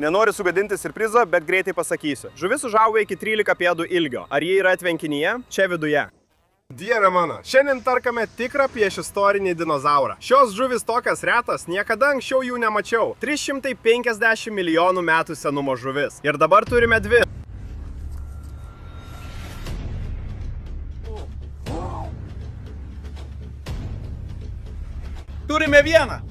Nenoriu sugadinti surprizo, bet greitai pasakysiu. Žuvis užauga iki 13 pėdų ilgio. Ar jie yra tvenkinyje? Čia viduje. Dieve mano, šiandien perkame tikrą priešistorinį dinozaurą. Šios žuvis tokias retas, niekada anksčiau jų nemačiau. 350 milijonų metų senumo žuvis. Ir dabar turime dvi. Turime vieną.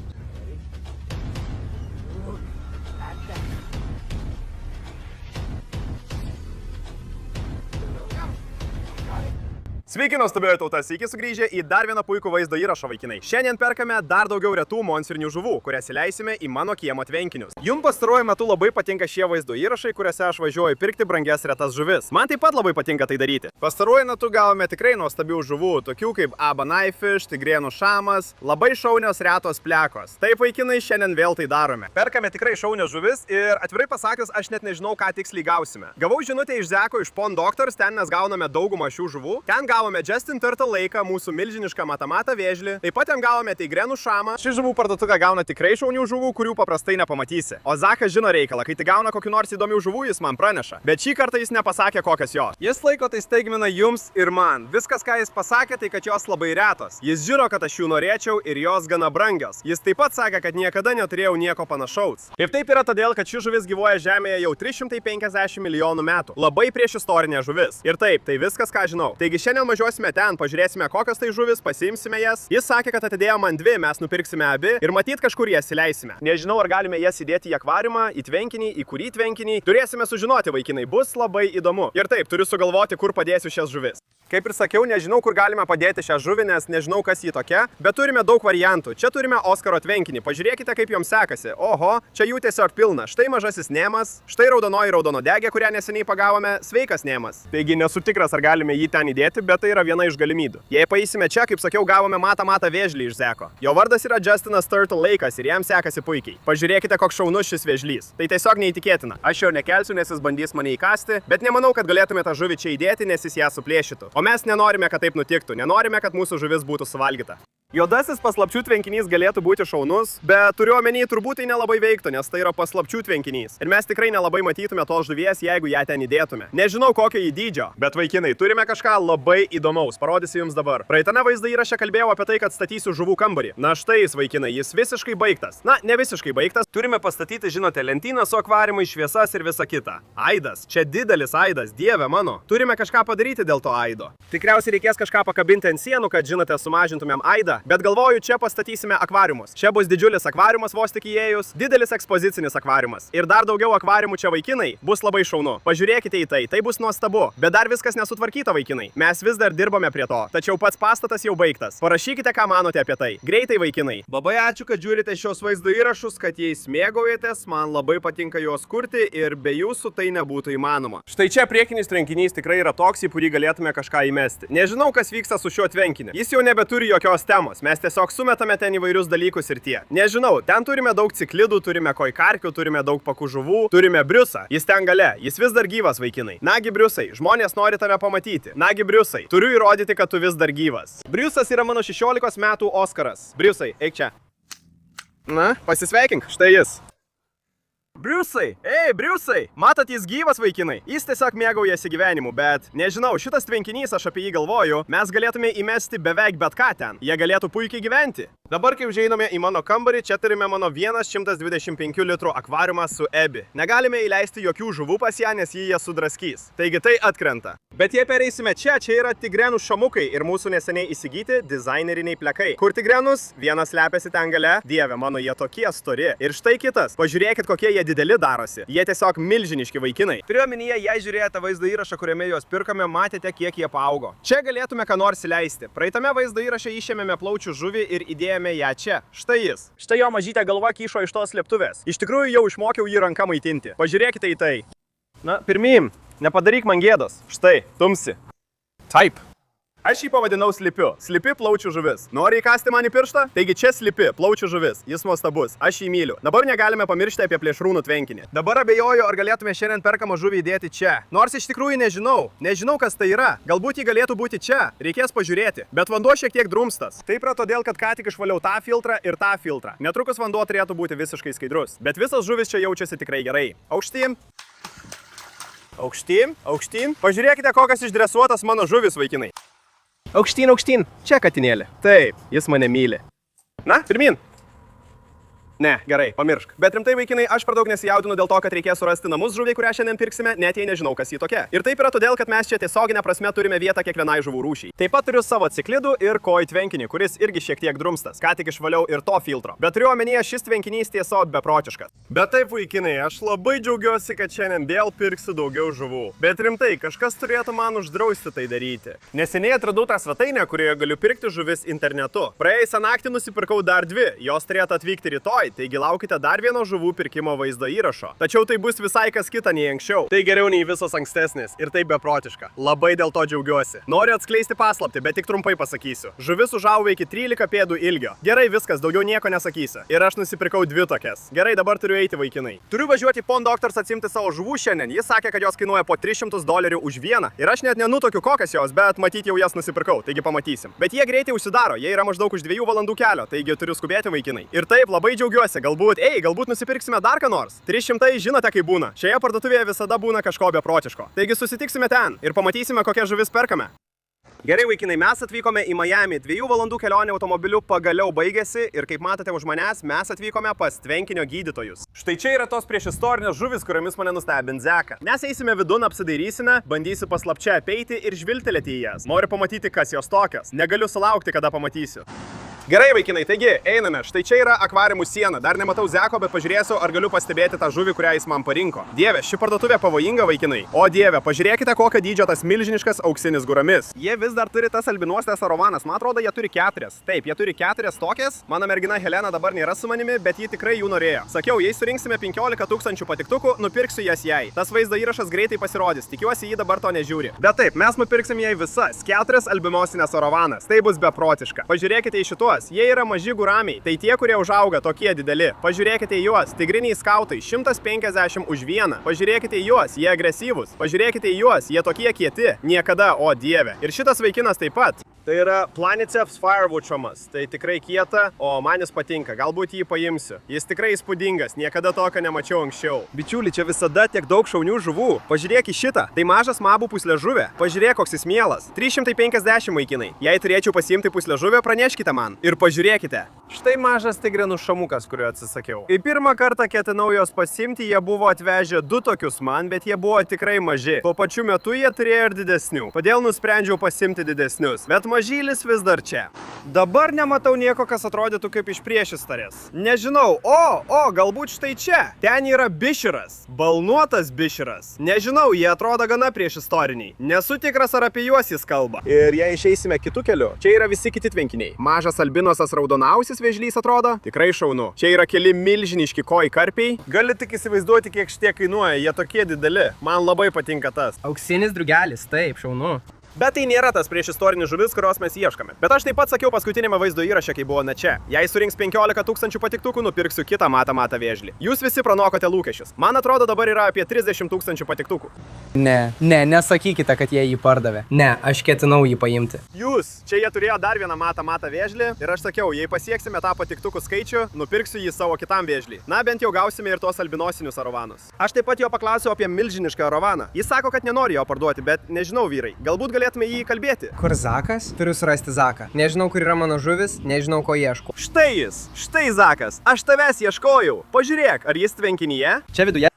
Sveiki, nuostabioji tauta, sveiki sugrįžę į dar vieną puikų vaizdo įrašą, vaikinai. Šiandien perkame dar daugiau retų monstrinių žuvų, kurias įleisime į mano kiemo tvenkinius. Jums pastaruoju metu labai patinka šie vaizdo įrašai, kuriuose aš važiuoju pirkti brangias retas žuvis. Man taip pat labai patinka tai daryti. Pastaruoju metu gavome tikrai nuostabių žuvų, tokių kaip aba knifefish, tigrėnų šamas, labai šaunios retos plekos. Taip, vaikinai, šiandien vėl tai darome. Perkame tikrai šaunias žuvis ir atvirai pasakius, aš net nežinau, ką tiksliai gausime. Gavau žinutę iš Zeko iš Pond Doctors, ten mes gauname daugumą šių žuvų. Ten gavome Justin Turtle laiką, mūsų milžinišką matamatą vėžlį. Taip pat ten gavome tigrenų šamą. Ši žuvų parduotuvė gauna tikrai šaunių žuvų, kurių paprastai nepamatysi. O Zakas žino reikalą, kai tik gauna kokių nors įdomių žuvų, jis man praneša. Bet šį kartą jis nepasakė, kokios jos. Jis laiko tai staigmena jums ir man. Viskas, ką jis pasakė, tai kad jos labai retos. Jis žino, kad aš jų norėčiau ir jos gana brangios. Jis taip pat sakė, kad niekada neturėjau nieko panašaus. Ir taip yra todėl, kad ši žuvis gyvuoja Žemėje jau 350 milijonų metų. Labai priešistorinė žuvis. Ir taip, tai viskas, ką žinau. Taigi šiandien važiuosime ten, pažiūrėsime, kokios tai žuvis, pasiimsime jas. Jis sakė, kad atidėjo man dvi, mes nupirksime abi ir matyt kažkur jas įleisime. Nežinau, ar galime jas įdėti į akvariumą, į tvenkinį, į kurį tvenkinį. Turėsime sužinoti, vaikinai, bus labai įdomu. Ir taip, turiu sugalvoti, kur padėsiu šias žuvis. Kaip ir sakiau, nežinau, kur galime padėti šią žuvį, nes nežinau, kas ji tokia, bet turime daug variantų. Čia turime Oskaro tvenkinį, pažiūrėkite, kaip joms sekasi. Oho, čia jų tiesiog pilna. Štai mažasis Nemas, štai raudonoji raudonodegė, kurią neseniai pagavome. Sveikas, Nemas. Taigi nesu tikras, ar galime jį ten įdėti, bet tai yra viena iš galimybių. Jei paeisime čia, kaip sakiau, gavome matamatą vėžlį iš Zeko. Jo vardas yra Justinas Turtle laikas ir jam sekasi puikiai. Pažiūrėkite, koks šaunus šis vėžlys. Tai tiesiog neįtikėtina. Aš jo nekelsiu, nes jis bandys mane įkasti, bet nemanau, kad galėtume tą žuvį čia įdėti, nes jis ją suplėšytų. O mes nenorime, kad taip nutiktų, nenorime, kad mūsų žuvis būtų suvalgyta. Juodasis paslapčių tvenkinys galėtų būti šaunus, bet turiu omeny, turbūt tai nelabai veiktų, nes tai yra paslapčių tvenkinys. Ir mes tikrai nelabai matytume tos žuvies, jeigu ją ten įdėtume. Nežinau, kokio jį dydžio, bet vaikinai, turime kažką labai įdomaus. Parodysiu jums dabar. Praeitame vaizdo įraše kalbėjau apie tai, kad statysiu žuvų kambarį. Na štai jis, vaikinai, jis visiškai baigtas. Na, ne visiškai baigtas. Turime pastatyti, žinote, lentyną su akvariumai, šviesas ir visa kita. Aidas, čia didelis aidas, dieve mano. Turime kažką padaryti dėl to aido. Tikriausiai reikės kažką pakabinti ant sienų, kad, žinote, sumažintumėm aidą. Bet galvoju, čia pastatysime akvariumus. Čia bus didžiulis akvariumas vos tik įėjus, didelis ekspozicinis akvariumas. Ir dar daugiau akvariumų čia, vaikinai, bus labai šaunu. Pažiūrėkite į tai, tai bus nuostabu. Bet dar viskas nesutvarkyta, vaikinai. Mes vis dar dirbame prie to. Tačiau pats pastatas jau baigtas. Parašykite, ką manote apie tai. Greitai, vaikinai. Labai ačiū, kad žiūrite šios vaizdo įrašus, kad jais mėgaujatės. Man labai patinka juos kurti ir be jūsų tai nebūtų įmanoma. Štai čia priekinis tvenkinys tikrai yra toks, į kurį galėtume kažką įmesti. Nežinau, kas vyksta su šiuo tvenkiniu. Jis jau nebeturi jokios temos. Mes tiesiog sumetame ten įvairius dalykus ir tie. Nežinau, ten turime daug ciklidų, turime koikarkių, turime daug pakų žuvų, turime Briusą. Jis ten gale, jis vis dar gyvas, vaikinai. Nagi Briusai, žmonės nori tave pamatyti. Nagi Briusai, turiu įrodyti, kad tu vis dar gyvas. Briusas yra mano 16 metų Oskaras. Briusai, eik čia. Na, pasisveikink, štai jis. Briusai! Ei, Briusai! Matot, jis gyvas, vaikinai. Jis tiesiog mėgaujasi gyvenimu, bet nežinau, šitas tvenkinys, aš apie jį galvoju, mes galėtume įmesti beveik bet ką ten. Jie galėtų puikiai gyventi. Dabar, kai užeiname į mano kambarį, čia turime mano 125 litrų akvariumą su Ebi. Negalime įleisti jokių žuvų pas ją, nes jį jie sudraskys. Taigi tai atkrenta. Bet jei pereisime čia yra tigrenų šamukai ir mūsų neseniai įsigyti dizaineriniai plekai. Kur tigrenus? Vienas slepiasi ten gale. Dieve mano, jie tokie stori. Ir štai kitas. Pažiūrėkit, kokie jie dideli darosi. Jie tiesiog milžiniški vaikinai. Turiu omenyje, jei žiūrėjote vaizdo įrašą, kuriame juos pirkome, matėte, kiek jie paaugo. Čia galėtume ką nors įleisti. Praeitame vaizdo įraše išėmėme plaučių žuvį ir įdėjome ją čia. Štai jis. Štai jo mažytė galva kyšo iš tos slėptuvės. Iš tikrųjų jau išmokiau jį ranką maitinti. Pažiūrėkite į tai. Na, pirmyn, nepadaryk man gėdos. Štai, tumsi. Taip. Aš jį pavadinau slipiu. Slipi plaučių žuvis. Nori įkasti man į pirštą? Taigi čia slipi plaučių žuvis. Jis nuostabus. Aš jį myliu. Dabar negalime pamiršti apie plėšrūnų tvenkinį. Dabar abejoju, ar galėtume šiandien perkamą žuvį įdėti čia. Nors iš tikrųjų nežinau. Nežinau, kas tai yra. Galbūt jį galėtų būti čia. Reikės pažiūrėti. Bet vanduo šiek tiek drumstas. Taip yra todėl, kad ką tik išvaliau tą filtrą ir tą filtrą. Netrukus vanduo turėtų būti visiškai skaidrus. Bet visas žuvis čia jaučiasi tikrai gerai. Aukštyn. Aukštyn. Aukštyn. Pažiūrėkite, kokias išdresuotas mano žuvis, vaikinai. Aukštyn, aukštyn. Čia katinėlė. Taip, jis mane myli. Na, pirmin. Ne, gerai, pamiršk. Bet rimtai, vaikinai, aš per daug nesijaudinu dėl to, kad reikės surasti namus žuviai, kurią šiandien pirksime, net jei nežinau, kas jį tokia. Ir taip yra todėl, kad mes čia tiesioginė prasme turime vietą kiekvienai žuvų rūšiai. Taip pat turiu savo ciklidų ir koi tvenkinį, kuris irgi šiek tiek drumstas. Ką tik išvaliau ir to filtro. Bet turiu omenyje, šis tvenkinys tiesiog beprotiškas. Bet taip, vaikinai, aš labai džiaugiuosi, kad šiandien vėl pirksiu daugiau žuvų. Bet rimtai, kažkas turėtų man uždrausti tai daryti. Neseniai atradau tą svetainę, kurioje galiu pirkti žuvis internetu. Praėjusią naktį nusipirkau dar dvi. Jos turėtų atvykti rytoj. Taigi laukite dar vieno žuvų pirkimo vaizdo įrašo. Tačiau tai bus visai kas kita nei anksčiau. Tai geriau nei visos ankstesnės ir tai beprotiška. Labai dėl to džiaugiuosi. Noriu atskleisti paslaptį, bet tik trumpai pasakysiu. Žuvis užaugo iki 13 pėdų ilgio. Gerai, viskas, daugiau nieko nesakysiu. Ir aš nusipirkau dvi tokias. Gerai, dabar turiu eiti, vaikinai. Turiu važiuoti Pond Doctors atsimti savo žuvų šiandien. Jis sakė, kad jos kainuoja po $300 už vieną. Ir aš net nenutokiu kokias jos, bet matyti jau jas nusipirkau, taigi pamatysim. Bet jie greitai užsidaro, jie yra maždaug už 2 valandų kelio, taigi turiu skubėti, vaikinai. Ir taip, labai džiaugiuosi. Galbūt nusipirksime dar ką nors. 300 žinote, kaip būna. Šioje parduotuvėje visada būna kažko beprotiško. Taigi susitiksime ten ir pamatysime, kokią žuvis perkame. Gerai, vaikinai, mes atvykome į Miami. 2 valandų kelionė automobiliu pagaliau baigėsi ir kaip matote už manęs, mes atvykome pas tvenkinio gydytojus. Štai čia yra tos priešistorinės žuvis, kuriomis mane nustebins Zeką. Mes eisime vidun, apsidairysime, bandysiu paslapčia apeiti ir žvilgtelėti į jas. Noriu pamatyti, kas jos tokios. Negaliu sulaukti, kada pamatysiu. Gerai, vaikinai, taigi, einame. Štai čia yra akvariumų siena. Dar nematau Zeko, bet pažiūrėsiu, ar galiu pastebėti tą žuvį, kurią jis man parinko. Dieve, ši parduotuvė pavojinga, vaikinai. O dieve, pažiūrėkite, kokio dydžio tas milžiniškas auksinis guramis. Jie vis dar turi tas albinuostės arovanas. Man atrodo, jie turi 4. Taip, jie turi 4 tokias. Mano mergina Helena dabar nėra su manimi, bet ji tikrai jų norėjo. Sakiau, jei surinksime 15 000 patiktukų, nupirksiu jas jai. Tas vaizdo įrašas greitai pasirodys. Tikiuosi, ji dabar to nežiūri. Bet taip, mes nupirksim jai visas 4 albinosinės arovanas. Tai bus beprotiška. Pažiūrėkite į šituos. Jie yra maži guramiai, tai tie, kurie užauga tokie dideli. Pažiūrėkite į juos, tigriniai skautai, 150 už vieną. Pažiūrėkite į juos, jie agresyvūs. Pažiūrėkite į juos, jie tokie kieti. Niekada, o dieve. Ir šitas vaikinas taip pat. Tai yra Planiceps firewoodšamas. Tai tikrai kieta, o man jis patinka. Galbūt jį paimsiu. Jis tikrai įspūdingas, niekada tokio nemačiau anksčiau. Bičiuli, čia visada tiek daug šaunių žuvų. Pažiūrėk į šitą. Tai mažas mabų puslėžuvė. Pažiūrėk, koks jis mielas. 350 vaikinai. Jei turėčiau pasiimti puslėžuvę, praneškite man. Ir pažiūrėkite. Štai mažas tigrenų šamukas, kurio atsisakiau. Kai pirmą kartą ketinau jos pasimti, jie buvo atvežę 2 tokius man, bet jie buvo tikrai maži. Tuo pačiu metu jie turėjo ir didesnių. Todėl nusprendžiau pasimti didesnius. Bet mažylis vis dar čia. Dabar nematau nieko, kas atrodytų kaip iš priešistorės. Nežinau. Galbūt štai čia. Ten yra biširas. Balnuotas biširas. Nežinau, jie atrodo gana priešistoriniai. Nesu tikras, ar apie juos jis kalba. Ir jei išeisime kitų kelių, čia yra visi kiti tvenkiniai. Mažas albinosas raudonausis vėžlys atrodo. Tikrai šaunu. Čia yra keli milžiniški koi karpiai. Gali tik įsivaizduoti, kiek šitie kainuoja. Jie tokie dideli. Man labai patinka tas. Auksinis drugelis, taip, šaunu. Bet tai nėra tas priešistorinis žuvis, kurios mes ieškome. Bet aš taip pat sakiau paskutinėme vaizdo įraše, kai buvome čia. Jei surinks 15 000 patiktukų, nupirksiu kitą matą vėžlį. Jūs visi pranokote lūkesčius. Man atrodo, dabar yra apie 30 000 patiktukų. Ne, nesakykite, kad jie jį pardavė. Ne, aš ketinau jį paimti. Jūs, čia jie turėjo dar vieną matą vėžlį ir aš sakiau, jei pasieksime tą patiktukų skaičių, nupirksiu jį savo kitam vėžlį. Na, bent jau gausime ir tos albinosinius arovanus. Aš taip pat jo paklausiau apie milžinišką arovaną. Jis sako, kad nenori jo parduoti, bet nežinau, vyrai. Galbūt galėtume jį kalbėti. Kur Zakas? Turiu surasti Zaką. Nežinau, kur yra mano žuvis, nežinau, ko ieškau. Štai jis, štai Zakas. Aš tavęs ieškojau. Pažiūrėk, ar jis tvenkinyje? Čia viduje.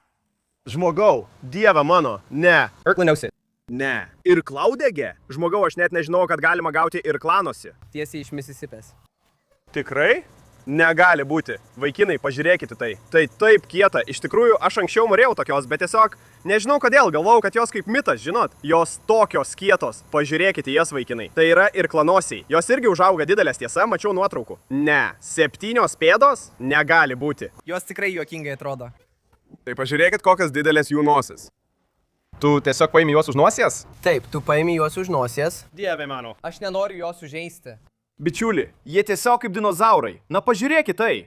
Žmogau, dieve mano, ne. Irklaniausi. Ne. Ir klaudegė? Žmogau, aš net nežinau, kad galima gauti ir klanosi. Tiesiai iš Misisipės. Tikrai? Negali būti. Vaikinai, pažiūrėkite tai. Tai taip kieta. Iš tikrųjų, aš anksčiau norėjau tokios, bet tiesiog nežinau kodėl. Galvojau, kad jos kaip mitas, žinot. Jos tokios kietos. Pažiūrėkite jas, vaikinai. Tai yra ir klanosiai. Jos irgi užauga didelės, tiesa, mačiau nuotraukų. Ne. 7 pėdos? Negali būti. Jos tikrai juokingai atrodo. Tai pažiūrėkit, kokias didelės jų nosis. Tu tiesiog paimi juos už nosies? Taip, tu paimi juos už nosies. Dieve mano. Aš nenoriu juos sužeisti. Bičiuli, jie tiesiog kaip dinozaurai. Na pažiūrėkit tai.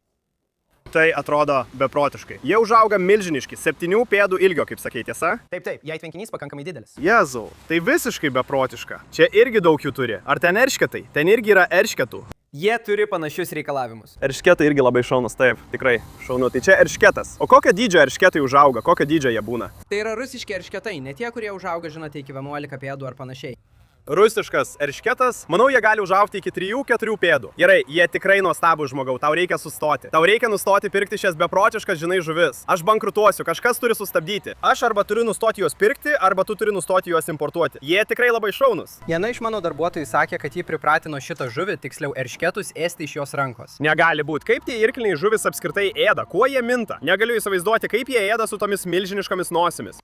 Tai atrodo beprotiškai. Jie užauga milžiniški, 7 pėdų ilgio, kaip sakei, tiesa? Taip, jei tvenkinys pakankamai didelis. Jėzau, tai visiškai beprotiška. Čia irgi daug jų turi. Ar ten eršketai? Ten irgi yra eršketų. Jie turi panašius reikalavimus. Eršketai irgi labai šaunus, taip, tikrai šaunu. Tai čia eršketas. O kokio dydžio eršketai užauga? Kokio dydžio jie būna? Tai yra rusiški eršketai, ne tie, kurie užauga, žinote, iki 11 pėdų ar panašiai. Rusiškas eršketas, manau, jie gali užaugti iki 3-4 pėdų. Gerai, jie tikrai nuostabų žmogau, tau reikia sustoti. Tau reikia nustoti pirkti šias beprotiškas, žinai, žuvis. Aš bankrutuosiu, kažkas turi sustabdyti. Aš arba turiu nustoti juos pirkti, arba tu turi nustoti juos importuoti. Jie tikrai labai šaunus. Viena iš mano darbuotojų sakė, kad jį pripratino šitą žuvį, tiksliau eršketus, ėsti iš jos rankos. Negali būti. Kaip tie irkliniai žuvis apskritai ėda? Kuo jie minta? Negaliu įsivaizduoti, kaip jie ėda su tomis milžiniškomis nosimis.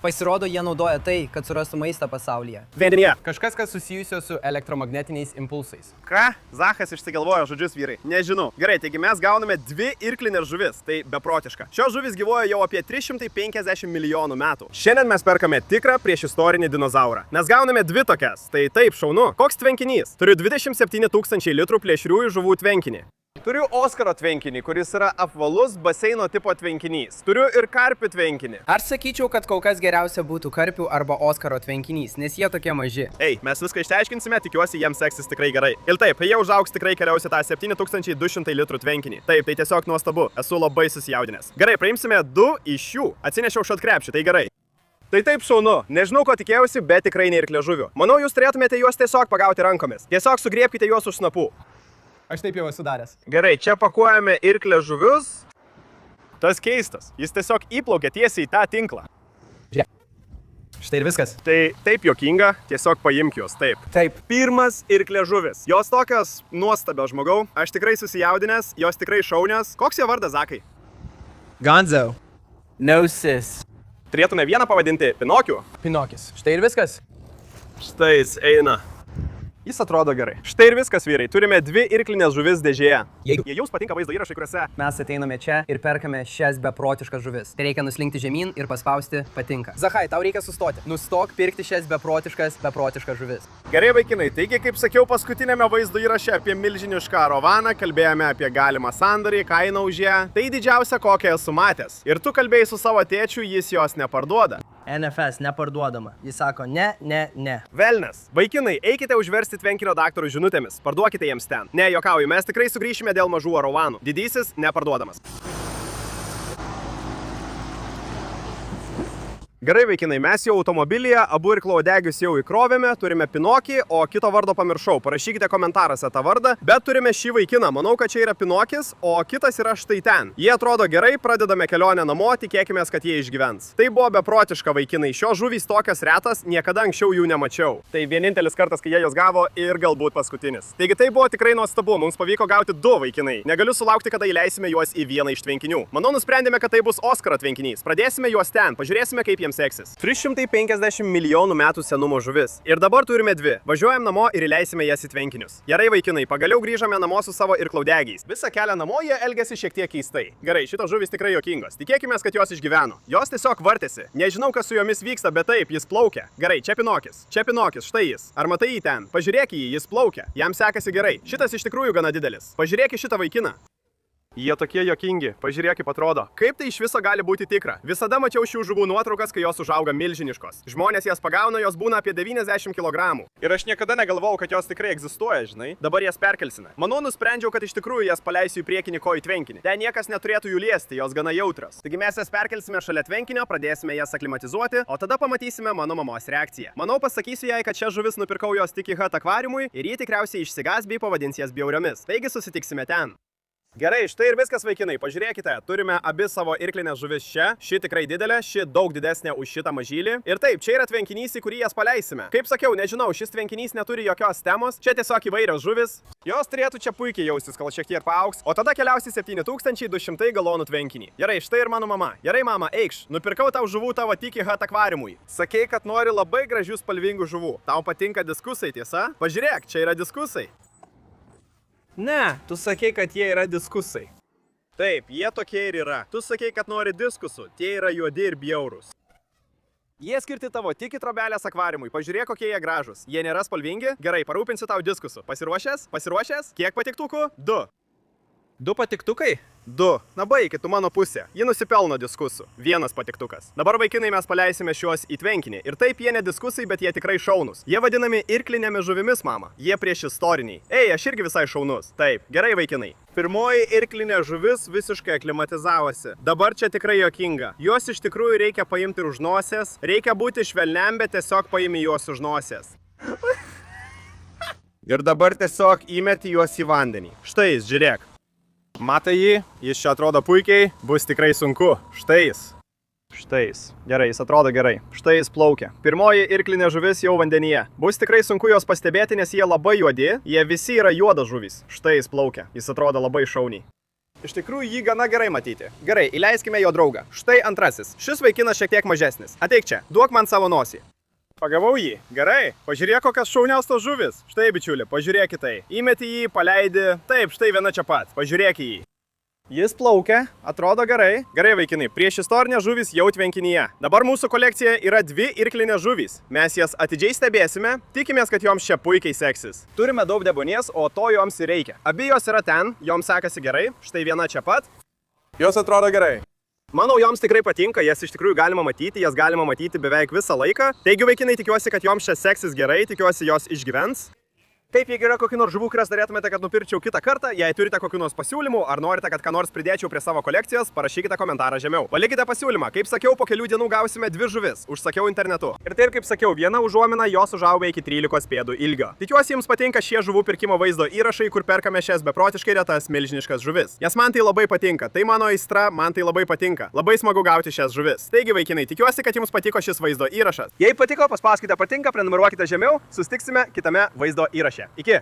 Pasirodo, jie naudoja tai, kad surastų maistą pasaulyje. Vandenyje. Kažkas, kas susijusio su elektromagnetiniais impulsais. Ką? Zachas išsigalvojo žodžius, vyrai. Nežinau. Gerai, taigi mes gauname 2 irklinės žuvis. Tai beprotiška. Šios žuvis gyvoja jau apie 350 milijonų metų. Šiandien mes perkame tikrą priešistorinį dinozaurą. Mes gauname 2 tokias. Tai taip, šaunu. Koks tvenkinys? Turiu 27 000 litrų plėšriųjų žuvų tvenkinį. Turiu Oskaro tvenkinį, kuris yra apvalus baseino tipo tvenkinys. Turiu ir karpių tvenkinį. Aš sakyčiau, kad kol kas geriausia būtų karpių arba Oskaro tvenkinys, nes jie tokie maži. Ei, mes viską išsiaiškinsime, tikiuosi, jiems seksis tikrai gerai. Ir taip, jie užaugs tikrai keliausi tą 7200 litrų tvenkinį. Taip, tai tiesiog nuostabu. Esu labai susijaudinęs. Gerai, paimsime 2 iš jų. Atsinešiau šatkrepšį, tai gerai. Tai taip šaunu. Nežinau, ko tikėjausi, bet tikrai ne irklėžuvių. Manau, jūs turėtumėte juos tiesiog pagauti rankomis. Tiesiog sugriebkite juos už snapų. Aš taip jau esu daręs. Gerai, čia pakuojame irklėžuvius. Tas keistas. Jis tiesiog įplaukia tiesiai į tą tinklą. Žiūrėk. Štai ir viskas. Tai taip juokinga, tiesiog paimk juos, taip. Taip. Pirmas irklėžuvis. Jos tokios nuostabios, žmogau. Aš tikrai susijaudinęs, jos tikrai šaunios. Koks jo vardas, Zakai? Gonzo. No sis. Turėtume vieną pavadinti Pinokiu. Pinokis. Štai ir viskas. Štai jis eina. Jis atrodo gerai. Štai ir viskas, vyrai. Turime 2 irklinės žuvis dėžėje. Jei jums patinka vaizdo įrašai, kuriuose mes ateiname čia ir perkame šias beprotiškas žuvis. Tai reikia nuslinkti žemyn ir paspausti patinka. Zachai, tau reikia sustoti. Nustok pirkti šias beprotiškas žuvis. Gerai, vaikinai, taigi, kaip sakiau paskutinėme vaizdo įraše apie milžinišką arovaną, kalbėjome apie galimą sandorį, kainą už ją. Tai didžiausia, kokią esu matęs. Ir tu kalbėjai su savo tėčiu, jis jos neparduoda. NFS neparduodama. Jis sako ne. Velnes. Vaikinai, eikite užversti tvenkinio daktarų žinutėmis. Parduokite jiems ten. Ne, juokauju, mes tikrai sugrįšime dėl mažų arovanų. Didysis neparduodamas. Gerai, vaikinai, mes jau automobilyje, abu irklauodegius jau įkrovėme, turime Pinokį, o kito vardo pamiršau. Parašykite komentaruose tą vardą, bet turime šį vaikiną. Manau, kad čia yra Pinokis, o kitas yra štai ten. Jie atrodo gerai, pradedame kelionę namo, tikėkime, kad jie išgyvens. Tai buvo beprotiška, vaikinai. Šios žuvys tokios retas, niekada anksčiau jų nemačiau. Tai vienintelis kartas, kai jie jos gavo ir galbūt paskutinis. Taigi tai buvo tikrai nuostabu, mums pavyko gauti 2 vaikinai. Negaliu sulaukti, kada įleisime juos į vieną iš tvenkinių. Manau, nusprendėme, kad tai bus Oskaro tvenkinys. Pradėsime juos ten, pažiūrėsime, kaip jiems seksis. 350 milijonų metų senumo žuvis. Ir dabar turime 2. Važiuojam namo ir įleisime jas į tvenkinius. Gerai, vaikinai, pagaliau grįžame namo su savo irklaudegiais. Visą kelią namo jie elgiasi šiek tiek keistai. Gerai, šitos žuvys tikrai juokingos. Tikėkime, kad jos išgyveno. Jos tiesiog vartėsi. Nežinau, kas su jomis vyksta, bet taip, jis plaukia. Gerai, čia Pinokis. Čia Pinokis, štai jis. Ar matai jį ten? Pažiūrėk jį, jis plaukia. Jam sekasi gerai. Šitas iš tikrųjų gana didelis. Pažiūrėk į šitą vaikiną. Jie tokie juokingi, pažiūrėk, kaip atrodo. Kaip tai iš viso gali būti tikra? Visada mačiau šių žuvų nuotraukas, kai jos užauga milžiniškos. Žmonės jas pagauna, jos būna apie 90 kg. Ir aš niekada negalvojau, kad jos tikrai egzistuoja, žinai. Dabar jas perkelsime. Manau, nusprendžiau, kad iš tikrųjų jas paleisiu į priekinį kojų tvenkinį. Ten niekas neturėtų jų liesti, jos gana jautrios. Taigi mes jas perkelsime šalia tvenkinio, pradėsime jas aklimatizuoti, o tada pamatysime mano mamos reakciją. Manau, pasakysiu jai, kad šias žuvis nupirkau jos tik į akvariumui ir ji tikriausiai išsigas bei pavadins jas bjauriomis. Taigi susitiksime ten. Gerai, štai ir viskas, vaikinai. Pažiūrėkite, turime abi savo irklinės žuvis čia. Ši tikrai didelė, ši daug didesnė už šitą mažylį. Ir taip, čia yra tvenkinys, į kurį jas paleisime. Kaip sakiau, nežinau, šis tvenkinys neturi jokios temos. Čia tiesiog įvairios žuvis. Jos turėtų čia puikiai jaustis, kol šiek tiek paaugs. O tada keliausi 7200 galonų tvenkinį. Gerai, štai ir mano mama. Gerai, mama, eikš. Nupirkau tau žuvų tavo Tiki Hut akvariumui. Sakei, kad nori labai gražių spalvingų žuvų. Tau patinka diskusai, tiesa? Pažiūrėk, čia yra diskusai. Ne, tu sakei, kad jie yra diskusai. Taip, jie tokie ir yra. Tu sakei, kad nori diskusų, tie yra juodi ir bjaurūs. Jie skirti tavo tik į trobelės akvariumui. Pažiūrėk, kokie jie gražus. Jie nėra spalvingi? Gerai, parūpinsiu tau diskusų. Pasiruošęs? Pasiruošęs? Kiek patiktukų? 2. 2 patiktukai? 2. Na baikit, tu mano pusė. Ji nusipelno diskusų. 1 patiktukas. Dabar vaikinai mes paleisime šiuos į tvenkinį. Ir taip jie ne diskusai, bet jie tikrai šaunus. Jie vadinami irklinėmis žuvimis, mama. Jie prieš istoriniai. Ei, aš irgi visai šaunus. Taip, gerai vaikinai. Pirmoji irklinė žuvis visiškai aklimatizavosi. Dabar čia tikrai juokinga. Juos iš tikrųjų reikia paimti už nosies. Reikia būti švelniam, bet tiesiog paimi juos už nosies. Ir dabar tiesiog įmeti juos į vandenį. Štai jis, žiūrėk. Matai jį, jis čia atrodo puikiai, bus tikrai sunku. Štai jis. Štai jis. Gerai, jis atrodo gerai. Štai jis plaukia. Pirmoji irklinė žuvis jau vandenyje. Bus tikrai sunku juos pastebėti, nes jie labai juodi, jie visi yra juodas žuvys. Štai jis plaukia. Jis atrodo labai šauniai. Iš tikrųjų jį gana gerai matyti. Gerai, įleiskime jo draugą. Štai antrasis. Šis vaikinas šiek tiek mažesnis. Ateik čia, duok man savo nosį. Pagavau jį. Gerai. Pažiūrėk, kokias šauniaus tos žuvis. Štai, bičiuli, pažiūrėk į tai. Įmeti jį, paleidi. Taip, štai viena čia pat. Pažiūrėk į jį. Jis plaukia, atrodo gerai. Gerai, vaikinai, prieš istorinę žuvis jau tvenkinyje. Dabar mūsų kolekcija yra 2 irklinės žuvys. Mes jas atidžiai stebėsime, tikimės, kad joms čia puikiai seksis. Turime daug debonies, o to joms ir reikia. Abi jos yra ten, joms sekasi gerai. Štai viena čia pat. Jos atrodo gerai. Manau, joms tikrai patinka, jas iš tikrųjų galima matyti, jas galima matyti beveik visą laiką. Taigi, vaikinai, tikiuosi, kad joms čia seksis gerai, tikiuosi jos išgyvens. Taip, jeigu yra kokių nors žuvų, kurias norėtumėte, kad nupirkčiau kitą kartą, jei turite kokių nors pasiūlymų, ar norite, kad ką nors pridėčiau prie savo kolekcijos, parašykite komentarą žemiau. Palikite pasiūlymą. Kaip sakiau, po kelių dienų gausime 2 žuvis. Užsakiau internetu. Ir tai, kaip sakiau, viena užuomina, jos užauga iki 13 pėdų ilgio. Tikiuosi, jums patinka šie žuvų pirkimo vaizdo įrašai, kur perkame šias beprotiškai retas milžiniškas žuvis. Nes man tai labai patinka. Tai mano aistra, man tai labai patinka. Labai smagu gauti šias žuvis. Taigi, vaikinai, tikiuosi, kad jums patiko šis vaizdo įrašas. Jei patiko, paspauskite patinka, prenumeruokite žemiau. Susitiksime kitame vaizdo įraše. Iki.